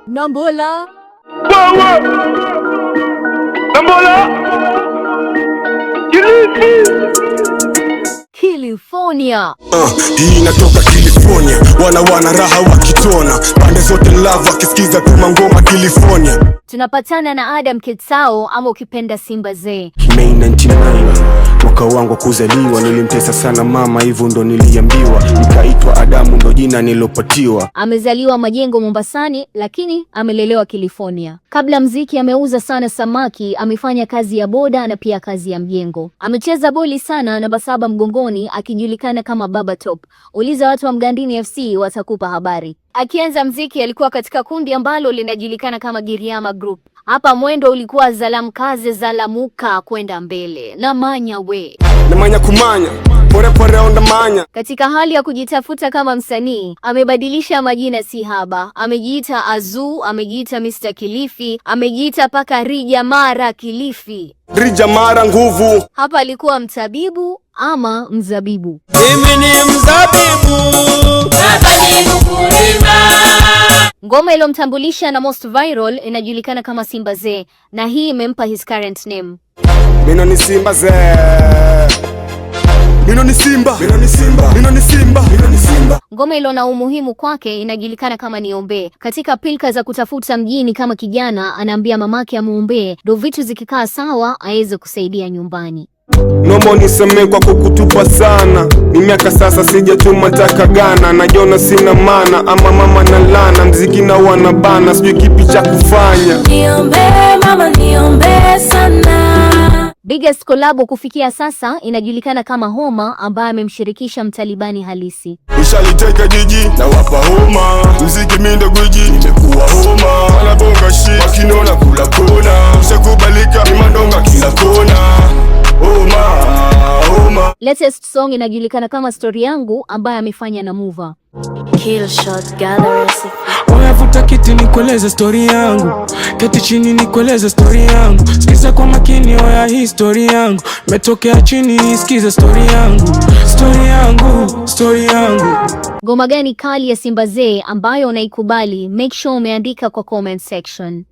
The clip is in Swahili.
Nambola. Nambola. California. Hii inatoka California. Wana raha wakitona. Pande zote love wakisikiza tuma ngoma California. Tunapatana na Adam Kitsao ama ukipenda Simba Zee. May 99 mwaka wangu kuzaliwa, nilimtesa sana mama, hivyo ndo niliambiwa, nikaitwa Adamu ndo jina nilopatiwa. Amezaliwa Majengo Mombasani, lakini amelelewa California. Kabla mziki ameuza sana samaki, amefanya kazi ya boda na pia kazi ya mjengo. Amecheza boli sana namba 7 mgongoni, akijulikana kama Baba Top. Uliza watu wa Mgandini FC watakupa habari. Akianza mziki alikuwa katika kundi ambalo linajulikana kama Giriama Group. Hapa mwendo ulikuwa zalamkaze zalamuka kwenda mbele na manya we na manya kumanya pore pore onda manya. Katika hali ya kujitafuta kama msanii, amebadilisha majina si haba. Amejiita Azu, amejiita Mr. Kilifi, amejiita paka Rija Mara Kilifi. Rija Mara nguvu. Hapa alikuwa mtabibu ama mzabibu. Mimi ni mzabibu. Mzabibu kulima. Ngoma ilomtambulisha na most viral inajulikana kama Simba Zee, na hii imempa his current name. Mino ni Simba Zee. Mino ni Simba. Mino ni Simba. Mino ni Simba. Mino ni Simba. Ngoma ilo na umuhimu kwake inajulikana kama Niombe. Katika pilka za kutafuta mjini kama kijana, anaambia mamake amuombe, ndo vitu zikikaa sawa aweze kusaidia nyumbani. Nomo niseme kwa kukutupa sana. Ni miaka sasa sijatuma taka Ghana. Najiona sina maana ama mama na lana. Mziki na wanabana sijui kipi cha kufanya. Niombe mama niombe sana. Biggest collab kufikia sasa inajulikana kama Homa, ambaye amemshirikisha mtalibani halisi. Nishaliteka jiji na wapa homa. Mziki mindo gwiji nimekuwa homa. Wanabonga shit wakiniona kula kona. Ushakubalika ni mandonga kila kona. Latest song inajulikana kama Story Yangu, ambaye amefanya na Mova. Killshot Gallery. Unavuta kiti nikueleze story yangu. Keti chini nikueleze story yangu. Sikiza kwa makini oya hii story yangu. Metokea chini sikiza story yangu. Story yangu, story yangu. Ngoma gani kali ya Simba Zee ambayo unaikubali? Make sure umeandika kwa comment section.